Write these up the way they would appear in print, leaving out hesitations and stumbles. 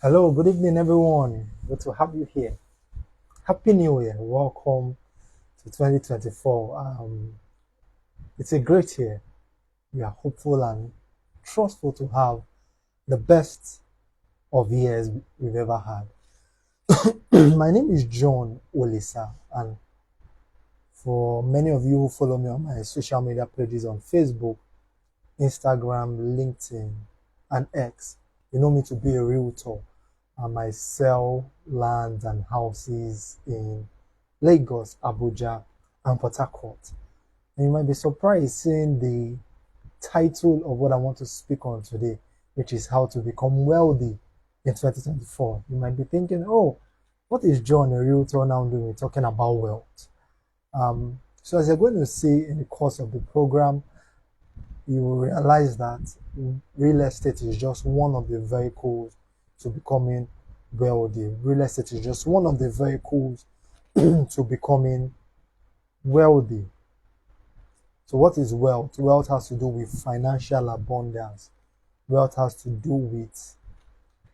Hello, good evening, everyone. Good to have you here. Happy New Year. Welcome to 2024. It's a great year. We are hopeful and trustful to have the best of years we've ever had. My name is John Olisa, and for many of you who follow me on my social media pages on Facebook, Instagram, LinkedIn, and X, you know me to be a realtor, and I sell lands and houses in Lagos, Abuja, and Port Harcourt. And you might be surprised seeing the title of what I want to speak on today, which is how to become wealthy in 2024. You might be thinking, oh, what is John, a realtor, now doing talking about wealth? So as you're going to see in the course of the program, you will realize that real estate is just one of the vehicles to becoming wealthy. Real estate is just one of the vehicles to becoming wealthy. So what is wealth? Wealth has to do with financial abundance. Wealth has to do with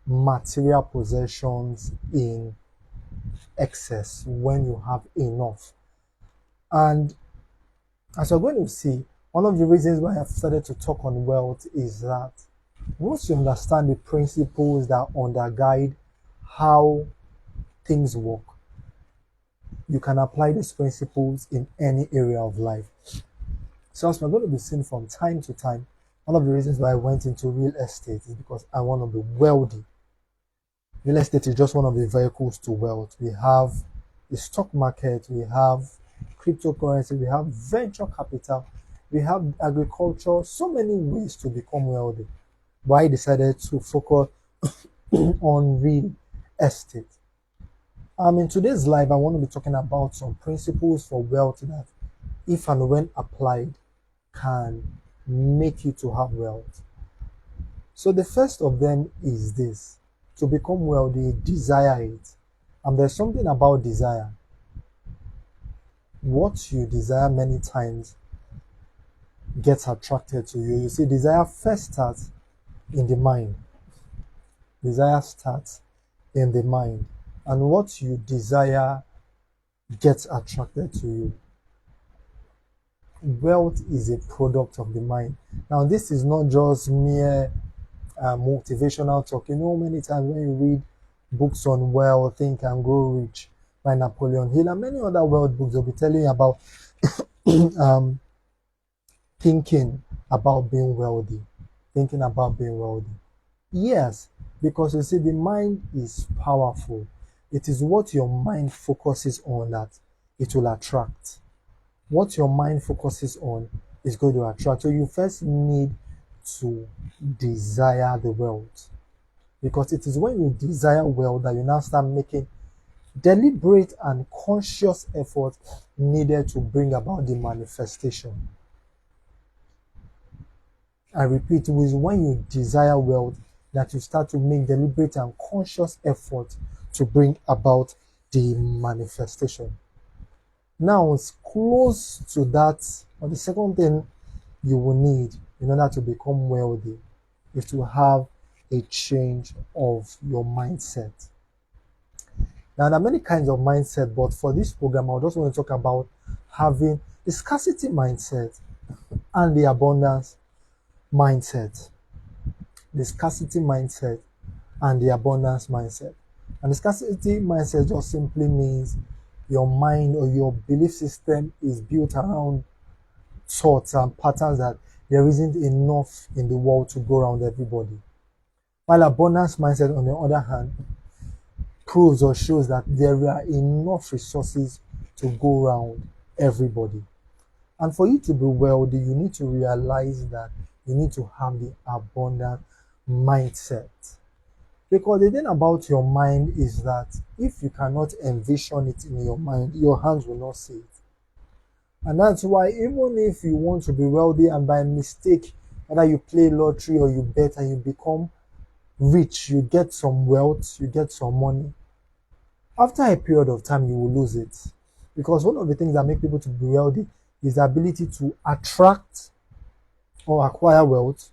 material possessions in excess, when you have enough. And as you're going to see, one of the reasons why I've started to talk on wealth is that once you understand the principles that underguide how things work, you can apply these principles in any area of life. So as we're going to be seeing from time to time, one of the reasons why I went into real estate is because I want to be wealthy. Real estate is just one of the vehicles to wealth. We have the stock market, we have cryptocurrency, we have venture capital, we have agriculture, so many ways to become wealthy. But I decided to focus on real estate. In today's live, I want to be talking about some principles for wealth that, if and when applied, can make you to have wealth. So the first of them is this: to become wealthy, desire it. And there's something about desire. What you desire many times gets attracted to you. You see, desire first starts in the mind. Desire starts in the mind. And what you desire gets attracted to you. Wealth is a product of the mind. Now, this is not just mere motivational talk. You know, many times when you read books on wealth, Think and Grow Rich by Napoleon Hill, and many other wealth books, will be telling you about thinking about being wealthy. Thinking about being wealthy. Yes, because you see, the mind is powerful. It is what your mind focuses on that it will attract. What your mind focuses on is going to attract. So you first need to desire the wealth, because it is when you desire wealth that you now start making deliberate and conscious effort needed to bring about the manifestation. I repeat, it is when you desire wealth that you start to make deliberate and conscious effort to bring about the manifestation. Now, it's close to that, or the second thing you will need in order to become wealthy is to have a change of your mindset. Now, there are many kinds of mindset, but for this program, I just want to talk about having the scarcity mindset and the abundance mindset. The scarcity mindset and the abundance mindset. And the scarcity mindset just simply means your mind or your belief system is built around thoughts and patterns that there isn't enough in the world to go around everybody. While abundance mindset, on the other hand, proves or shows that there are enough resources to go around everybody. And for you to be wealthy, you need to realize that you need to have the abundant mindset. Because the thing about your mind is that if you cannot envision it in your mind, your hands will not see it. And that's why even if you want to be wealthy and by mistake, whether you play lottery or you bet and you become rich, you get some wealth, you get some money, after a period of time you will lose it. Because one of the things that make people to be wealthy is the ability to attract or acquire wealth,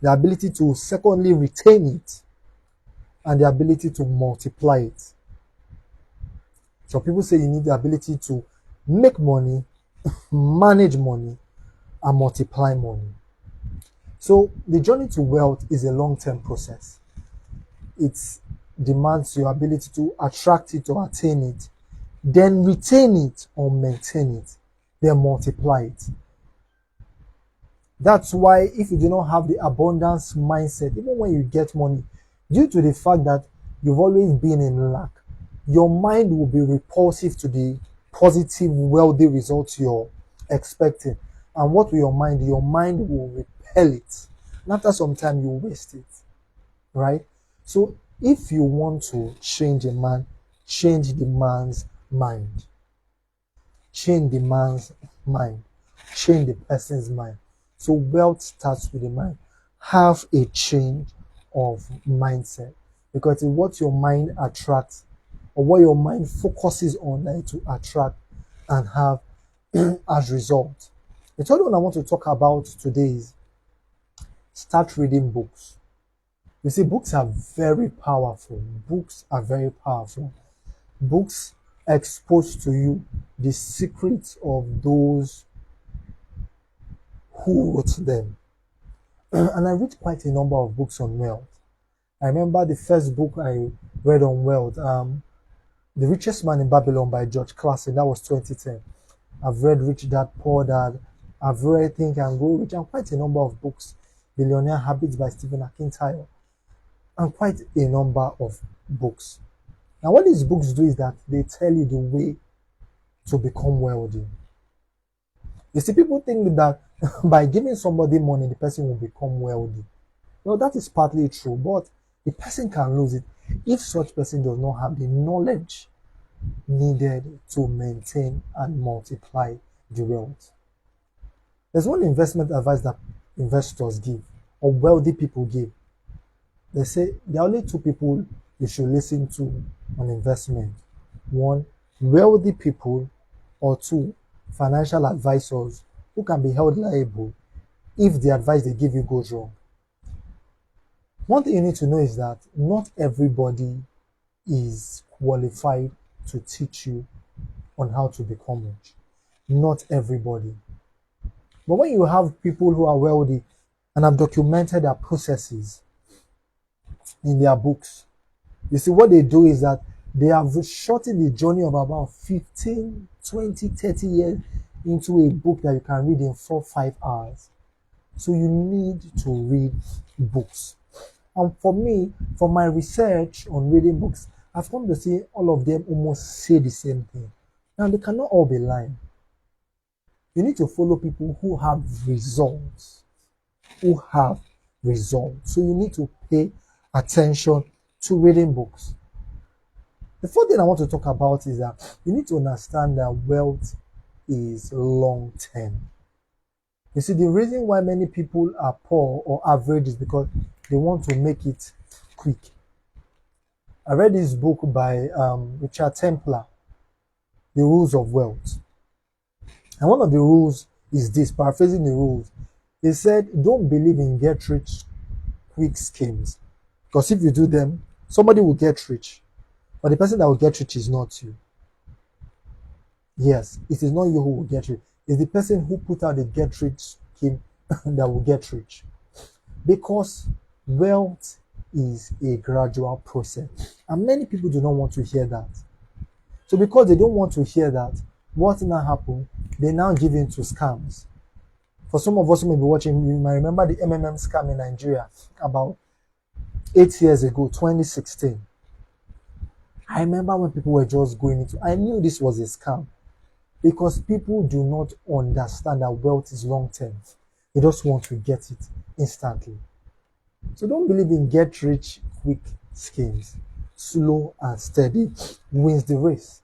the ability to secondly retain it, and the ability to multiply it. So people say you need the ability to make money, manage money, and multiply money. So the journey to wealth is a long-term process. It demands your ability to attract it or attain it, then retain it or maintain it, then multiply it. That's why if you do not have the abundance mindset, even when you get money, due to the fact that you've always been in lack, your mind will be repulsive to the positive, wealthy results you're expecting. And what will your mind do? Your mind will repel it. And after some time, you waste it. Right? So if you want to change a man, change the man's mind. Change the man's mind. Change the person's mind. So wealth starts with the mind. Have a change of mindset, because it's what your mind attracts or what your mind focuses on that to attract and have as result. The third one I want to talk about today is start reading books. You see, books are very powerful. Books are very powerful. Books expose to you the secrets of those who wrote them. And I read quite a number of books on wealth. I remember the first book I read on wealth, The Richest Man in Babylon by George Clason. That was 2010. I've read Rich Dad, Poor Dad. I've read Think and Grow Rich, and quite a number of books. Billionaire Habits by Stephen Akintayo, and quite a number of books. Now, what these books do is that they tell you the way to become wealthy. You see, people think that by giving somebody money, the person will become wealthy. Well, that is partly true, but the person can lose it if such person does not have the knowledge needed to maintain and multiply the wealth. There's one investment advice that investors give, or wealthy people give. They say there are only two people you should listen to on investment. One, wealthy people, or two, financial advisors who can be held liable if the advice they give you goes wrong. One thing you need to know is that not everybody is qualified to teach you on how to become rich. Not everybody. But when you have people who are wealthy and have documented their processes in their books, you see what they do is that they have shortened the journey of about 15, 20, 30 years into a book that you can read in 4-5 hours. So you need to read books. And for me, for my research on reading books, I've come to see all of them almost say the same thing. Now, they cannot all be lying. You need to follow people who have results. Who have results. So you need to pay attention to reading books. The fourth thing I want to talk about is that you need to understand that wealth is long term. You see, the reason why many people are poor or average is because they want to make it quick. I read this book by Richard Templar, The Rules of Wealth. And one of the rules is this, paraphrasing the rules. He said, don't believe in get rich quick schemes. Because if you do them, somebody will get rich. But the person that will get rich is not you. Yes, it is not you who will get rich. It's the person who put out the get rich scheme that will get rich. Because wealth is a gradual process. And many people do not want to hear that. So because they don't want to hear that, what now happen? They now give in to scams. For some of us who may be watching, you might remember the MMM scam in Nigeria about 8 years ago, 2016. I remember when people were just going into, I knew this was a scam because people do not understand that wealth is long term. They just want to get it instantly. So don't believe in get rich quick schemes. Slow and steady wins the race.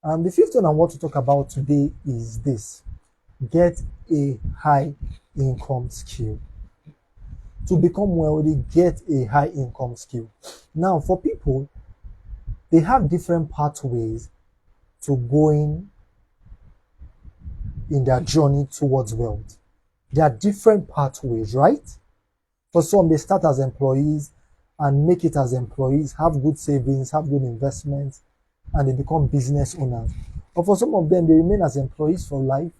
And the fifth one I want to talk about today is this. Get a high income skill. To become wealthy, get a high income skill. Now, for people, they have different pathways to going in their journey towards wealth. There are different pathways, right? For some, they start as employees and make it as employees, have good savings, have good investments, and they become business owners. But for some of them, they remain as employees for life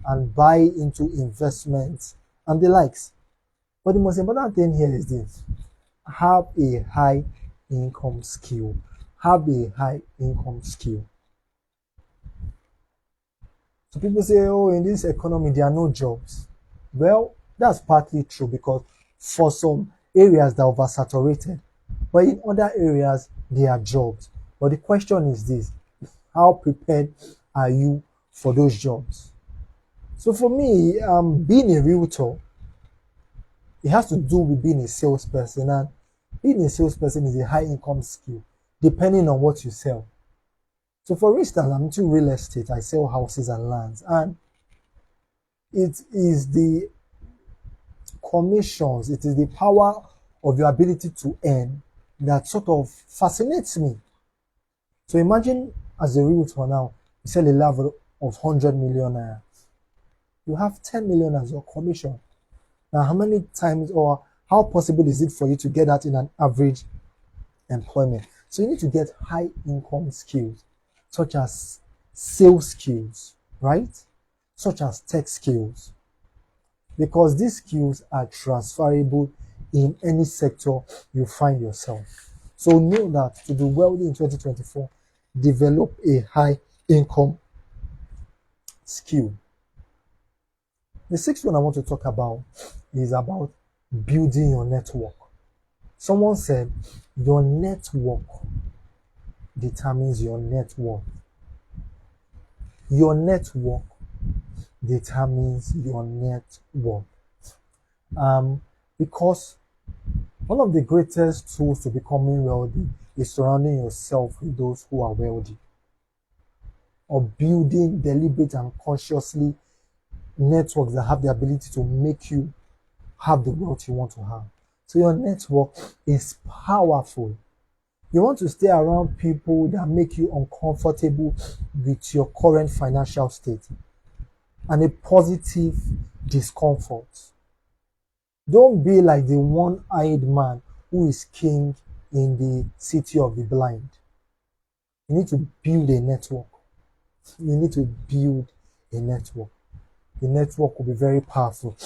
and buy into investments and the likes. But the most important thing here is this: have a high income skill. Have a high income skill. So people say, oh, in this economy, there are no jobs. Well, that's partly true because for some areas they're oversaturated, but in other areas there are jobs. But the question is this: how prepared are you for those jobs? So for me, being a realtor, it has to do with being a salesperson, and being a salesperson is a high income skill, depending on what you sell. So for instance, I'm into real estate. I sell houses and lands, and it is the commissions, it is the power of your ability to earn that sort of fascinates me. So imagine as a realtor now, you sell a level of 100 million naira. You have 10 million as your commission. Now, how many times or how possible is it for you to get that in an average employment? So you need to get high income skills, such as sales skills, right? Such as tech skills, because these skills are transferable in any sector you find yourself. So know that to be wealthy in 2024, develop a high income skill. The sixth one I want to talk about is about building your network. Someone said your network determines your net worth. Your network determines your net worth. Because one of the greatest tools to becoming wealthy is surrounding yourself with those who are wealthy, or building deliberate and consciously networks that have the ability to make you have the wealth you want to have. So your network is powerful. You want to stay around people that make you uncomfortable with your current financial state and a positive discomfort. Don't be like the one-eyed man who is king in the city of the blind. You need to build a network. You need to build a network. The network will be very powerful.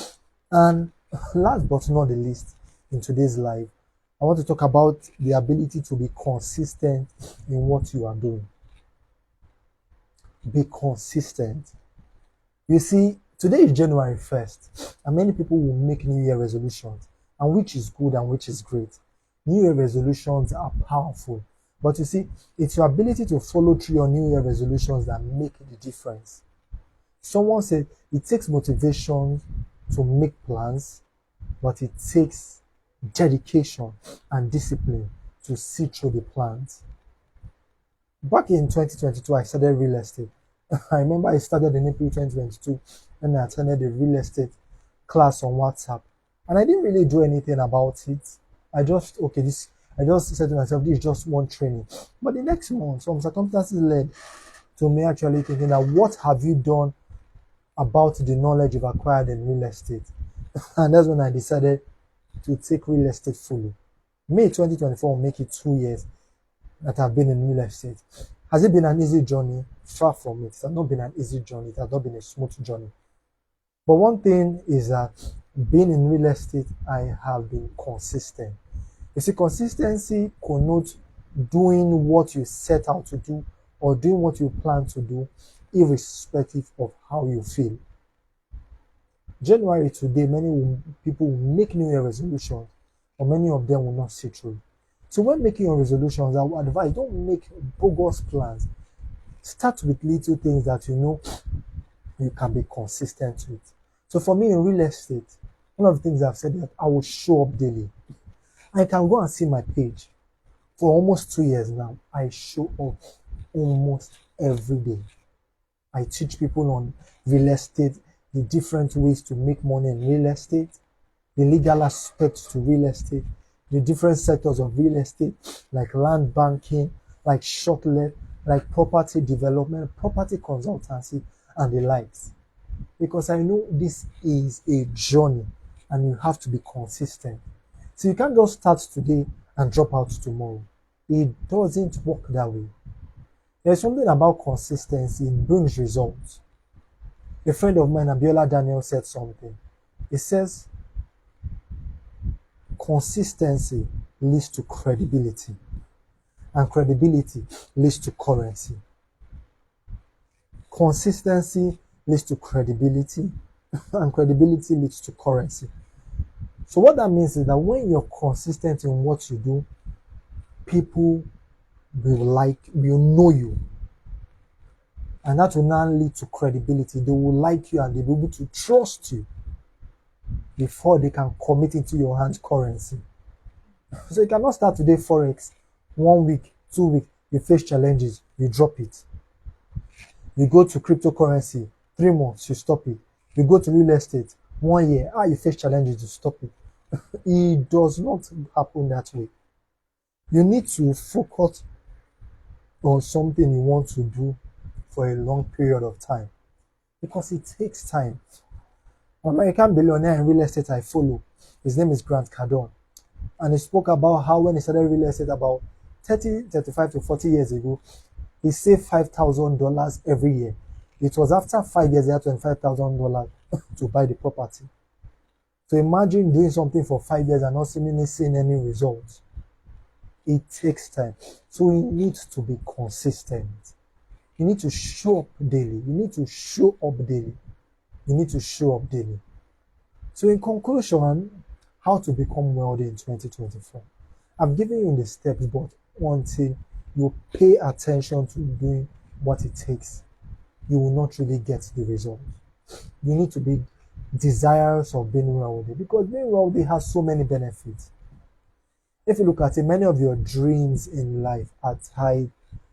And last but not the least, in today's life, I want to talk about the ability to be consistent in what you are doing. Be consistent. You see, today is January 1st, and many people will make New Year resolutions, and which is good and which is great. New Year resolutions are powerful, but you see, it's your ability to follow through your New Year resolutions that make the difference. Someone said it takes motivation to make plans, but it takes dedication and discipline to see through the plans. Back in 2022, I started real estate. I remember I started in April 2022 and I attended a real estate class on WhatsApp. And I didn't really do anything about it. I just said to myself, this is just one training. But the next month, some circumstances led to me actually thinking that what have you done about the knowledge you've acquired in real estate? And that's when I decided to take real estate fully. May 2024 will make it 2 years that I've been in real estate. Has it been an easy journey? Far from it. It has not been an easy journey. It has not been a smooth journey. But one thing is that being in real estate, I have been consistent. You see, consistency connotes doing what you set out to do or doing what you plan to do, irrespective of how you feel. January today, many people will make New Year resolutions, or many of them will not see through. So when making your resolutions, I would advise, don't make bogus plans. Start with little things that you know you can be consistent with. So for me in real estate, one of the things I've said is that I will show up daily. I can go and see my page. For almost 2 years now, I show up almost every day. I teach people on real estate, the different ways to make money in real estate, the legal aspects to real estate, the different sectors of real estate, like land banking, like short let, like property development, property consultancy, and the likes. Because I know this is a journey and you have to be consistent. So you can't just start today and drop out tomorrow. It doesn't work that way. There's something about consistency, it brings results. A friend of mine, Abiola Daniel, said something. He says, consistency leads to credibility, and credibility leads to currency. Consistency leads to credibility, and credibility leads to currency. So what that means is that when you're consistent in what you do, people will know you. And that will now lead to credibility. They will like you and they'll be able to trust you before they can commit into your hands currency. So you cannot start today Forex, 1 week, 2 weeks, you face challenges, you drop it. You go to cryptocurrency, 3 months, you stop it. You go to real estate, 1 year, you face challenges, you stop it. It does not happen that way. You need to focus on something you want to do for a long period of time, because it takes time. An American billionaire in real estate I follow, his name is Grant Cardone, and he spoke about how when he started real estate about 35 to 40 years ago, he saved $5,000 every year. It was after 5 years he had $25,000 to buy the property. So imagine doing something for 5 years and not seemingly seeing any results. It takes time. So you need to be consistent. You need to show up daily. You need to show up daily. You need to show up daily. So in conclusion, how to become wealthy in 2024. I've given you the steps, but until you pay attention to doing what it takes, you will not really get the result. You need to be desirous of being wealthy, because being wealthy has so many benefits. If you look at it, many of your dreams in life are tied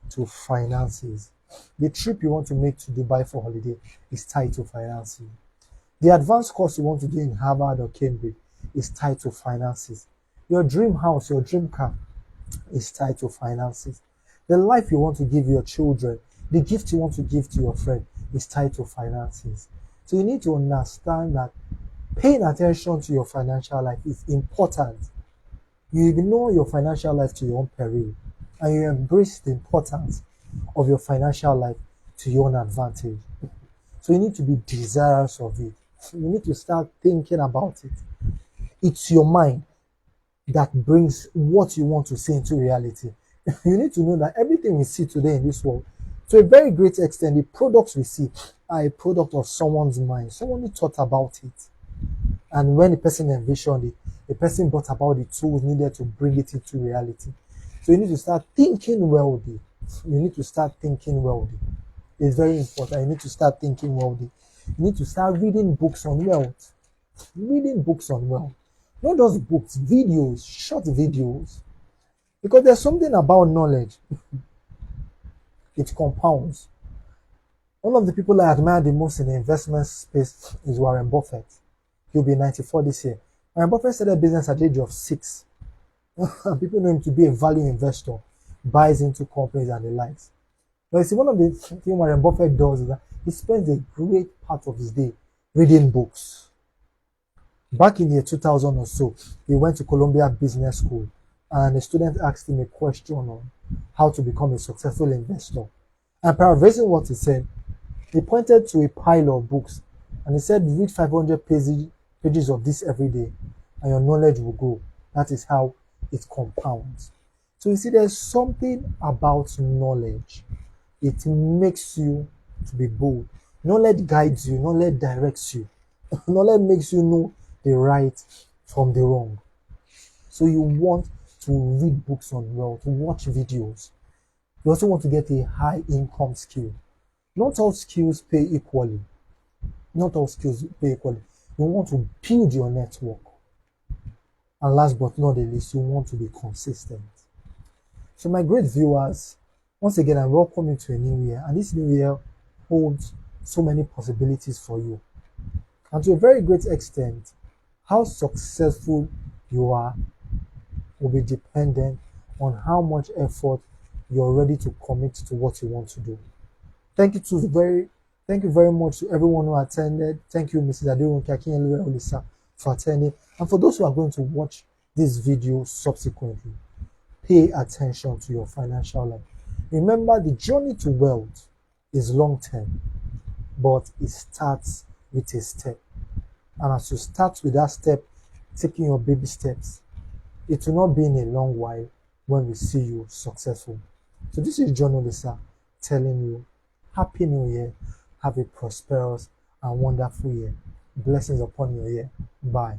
to finances. The trip you want to make to Dubai for holiday is tied to finances. The advanced course you want to do in Harvard or Cambridge is tied to finances. Your dream house, your dream car is tied to finances. The life you want to give your children, the gift you want to give to your friend is tied to finances. So you need to understand that paying attention to your financial life is important. You ignore your financial life to your own peril, and you embrace the importance of your financial life to your own advantage. So you need to be desirous of it. You need to start thinking about it. It's your mind that brings what you want to see into reality. You need to know that everything we see today in this world, to a very great extent, the products we see are a product of someone's mind. Someone who thought about it. And when the person envisioned it, the person brought about the tools needed to bring it into reality. So you need to start thinking wealthy. You need to start thinking wealthy. It's very important. You need to start thinking wealthy. You need to start reading books on wealth. Reading books on wealth. Not just books, videos, short videos. Because there's something about knowledge. It compounds. One of the people I admire the most in the investment space is Warren Buffett. He'll be 94 this year. Warren Buffett started business at the age of 6. People know him to be a value investor, buys into companies and the likes. But you see, one of the things Warren Buffett does is that he spends a great part of his day reading books. Back in the year 2000 or so, he went to Columbia Business School, and a student asked him a question on how to become a successful investor. And paraphrasing what he said, he pointed to a pile of books and he said, read 500 pages of this every day and your knowledge will grow. That is how it compounds. So you see, there's something about knowledge. It makes you to be bold. Knowledge guides you. Knowledge directs you. Knowledge makes you know the right from the wrong. So you want to read books on wealth, to watch videos. You also want to get a high income skill. Not all skills pay equally. Not all skills pay equally. You want to build your network. And last but not the least, you want to be consistent. So my great viewers, once again, I welcome you to a new year. And this new year holds so many possibilities for you. And to a very great extent, how successful you are will be dependent on how much effort you're ready to commit to what you want to do. Thank you very much to everyone who attended. Thank you, Mrs. Adirunke Akinyele Olisa, for attending. And for those who are going to watch this video subsequently, pay attention to your financial life. Remember, the journey to wealth is long term, but it starts with a step. And as you start with that step, taking your baby steps, it will not be in a long while when we see you successful. So this is John Olisa telling you, Happy New Year. Have a prosperous and wonderful year. Blessings upon your year. Bye.